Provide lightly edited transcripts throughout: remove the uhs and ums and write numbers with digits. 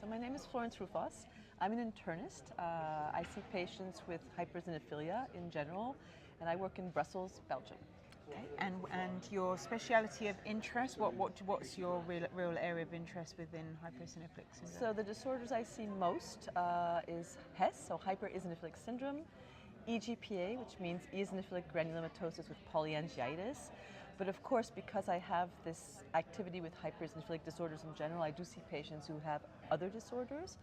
So my name is Roufosse. I'm an internist. I see patients with hypereosinophilia in general, and I work in Brussels, Belgium. Okay. And your speciality of interest, what's your real area of interest within hypereosinophilic syndrome? So the disorders I see most is HES, so Hypereosinophilic Syndrome, EGPA, which means eosinophilic granulomatosis with polyangiitis. But of course, because I have this activity with hypereosinophilic disorders in general, I do see patients who have other disorders.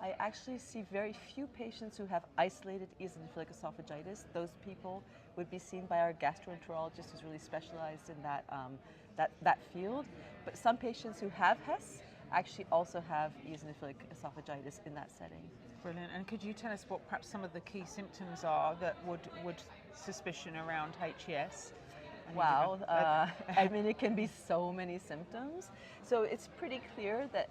I actually see very few patients who have isolated eosinophilic esophagitis. Those people would be seen by our gastroenterologist who's really specialized in that field. But some patients who have HES actually also have eosinophilic esophagitis in that setting. Brilliant. And could you tell us what perhaps some of the key symptoms are that would suspicion around HES? Wow, I mean, it can be so many symptoms. So it's pretty clear that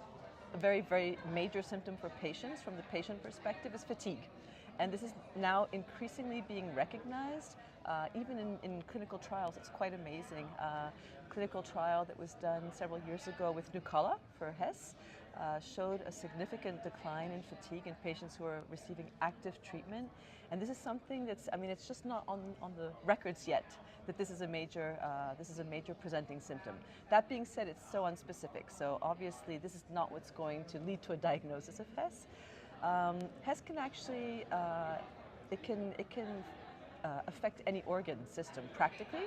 a very, very major symptom for patients from the patient perspective is fatigue. And this is now increasingly being recognized, even in clinical trials. It's quite amazing. Clinical trial that was done several years ago with Nucala for HES showed a significant decline in fatigue in patients who are receiving active treatment. And this is something that's, I mean, it's just not on the records yet that this is a major presenting symptom. That being said, it's so unspecific. So obviously, this is not what's going to lead to a diagnosis of HES. HES can actually, it can affect any organ system practically.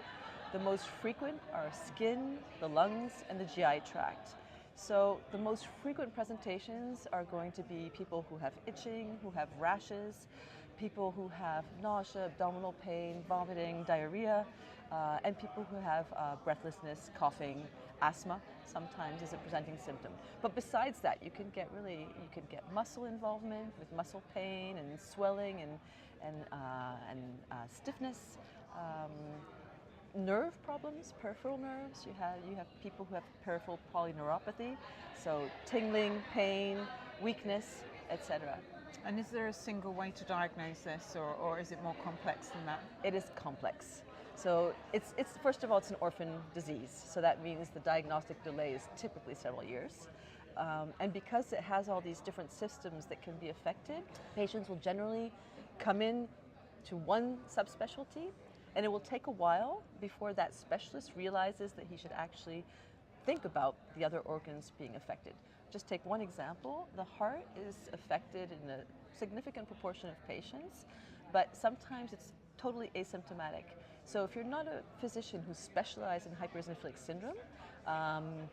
The most frequent are skin, the lungs, and the GI tract. So the most frequent presentations are going to be people who have itching, who have rashes, people who have nausea, abdominal pain, vomiting, diarrhea, and people who have breathlessness, coughing, asthma sometimes is a presenting symptom. But besides that, you can get muscle involvement with muscle pain and swelling and stiffness. Nerve problems, peripheral nerves. You have people who have peripheral polyneuropathy, so tingling, pain, weakness, etc. And is there a single way to diagnose this, or is it more complex than that? It is complex. So it's first of all, it's an orphan disease. So that means the diagnostic delay is typically several years. And because it has all these different systems that can be affected, patients will generally come in to one subspecialty, and it will take a while before that specialist realizes that he should actually think about the other organs being affected. Just take one example. The heart is affected in a significant proportion of patients, but sometimes it's totally asymptomatic. So if you're not a physician who's specialized in hypereosinophilic syndrome,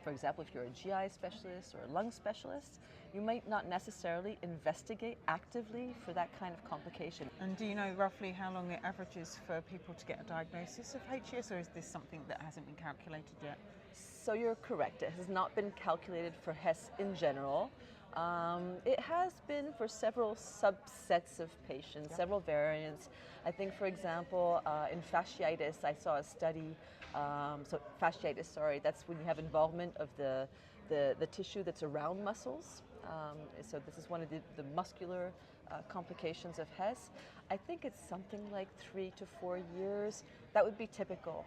for example, if you're a GI specialist or a lung specialist, you might not necessarily investigate actively for that kind of complication. And do you know roughly how long it averages for people to get a diagnosis of HES, or is this something that hasn't been calculated yet? So you're correct. It has not been calculated for HES in general. It has been for several subsets of patients, several variants. I think, for example, in fasciitis, I saw a study. So fasciitis, sorry, that's when you have involvement of the tissue that's around muscles. So this is one of the muscular complications of HES. I think it's something like 3 to 4 years. That would be typical.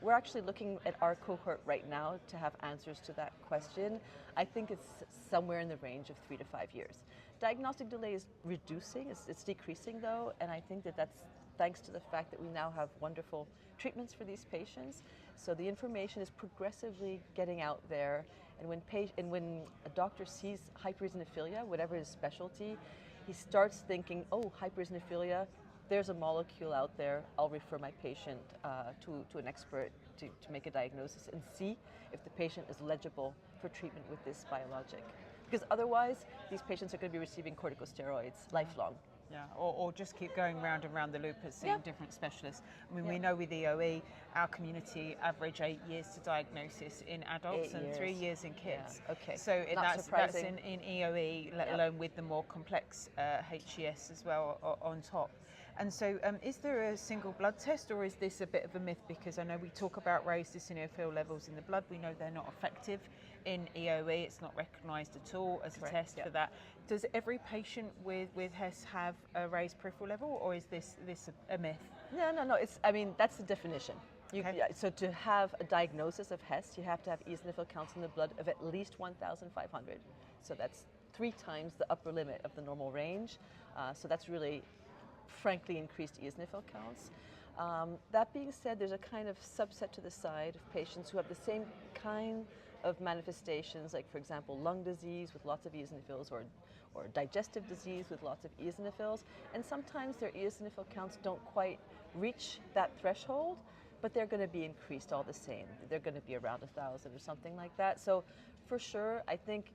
We're actually looking at our cohort right now to have answers to that question. I think it's somewhere in the range of 3 to 5 years. Diagnostic delay is reducing, it's decreasing though, and I think that's thanks to the fact that we now have wonderful treatments for these patients. So the information is progressively getting out there, and when a doctor sees hypereosinophilia, whatever his specialty, he starts thinking, oh, hypereosinophilia, there's a molecule out there, I'll refer my patient to an expert to make a diagnosis and see if the patient is eligible for treatment with this biologic. Because otherwise, these patients are going to be receiving corticosteroids lifelong. Yeah, or just keep going round and round the loop and seeing different specialists. I mean, we know with EOE, our community average 8 years to diagnosis in adults and 3 years in kids. Yeah. Okay. So that's in EOE, let alone with the more complex HES as well on top. And so is there a single blood test, or is this a bit of a myth? Because I know we talk about raised eosinophil levels in the blood. We know they're not effective in EOE. It's not recognised at all as a test for that. Does every patient with HES have a raised peripheral level, or is this a myth? No. I mean, that's the definition. So to have a diagnosis of HES, you have to have eosinophil counts in the blood of at least 1,500. So that's 3 times the upper limit of the normal range. So that's really, frankly, increased eosinophil counts. That being said, there's a kind of subset to the side of patients who have the same kind of manifestations, like, for example, lung disease with lots of eosinophils, or digestive disease with lots of eosinophils. And sometimes their eosinophil counts don't quite reach that threshold, but they're going to be increased all the same. They're going to be around 1,000 or something like that. So for sure, I think,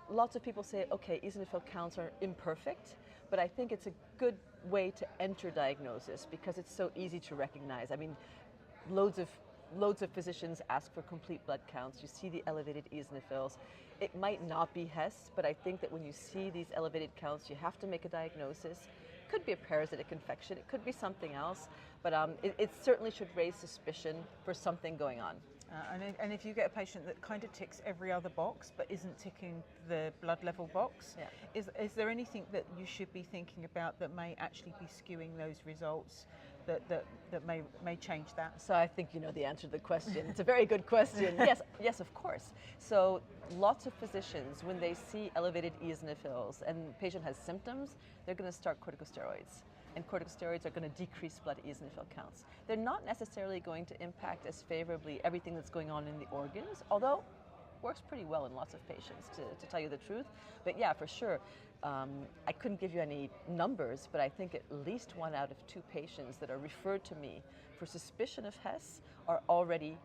lots of people say, okay, eosinophil counts are imperfect, but I think it's a good way to enter diagnosis because it's so easy to recognize. I mean, loads of physicians ask for complete blood counts. You see the elevated eosinophils. It might not be Hess, but I think that when you see these elevated counts, you have to make a diagnosis. It could be a parasitic infection. It could be something else, but it certainly should raise suspicion for something going on. And if you get a patient that kind of ticks every other box but isn't ticking the blood level box, is there anything that you should be thinking about that may actually be skewing those results that may change that? So I think you know the answer to the question. It's a very good question. Yes, of course. So lots of physicians, when they see elevated eosinophils and the patient has symptoms, they're going to start corticosteroids. And corticosteroids are going to decrease blood eosinophil counts. They're not necessarily going to impact as favorably everything that's going on in the organs, although works pretty well in lots of patients, to tell you the truth. But yeah, for sure, I couldn't give you any numbers, but I think at least 1 out of 2 patients that are referred to me for suspicion of Hess are already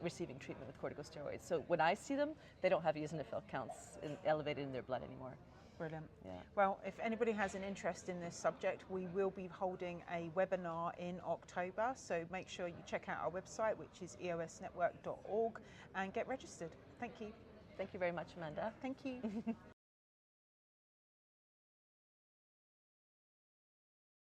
receiving treatment with corticosteroids. So when I see them, they don't have eosinophil counts elevated in their blood anymore. Brilliant. Yeah. Well, if anybody has an interest in this subject, we will be holding a webinar in October, so make sure you check out our website, which is eosnetwork.org, and get registered. Thank you. Thank you very much, Amanda. Thank you.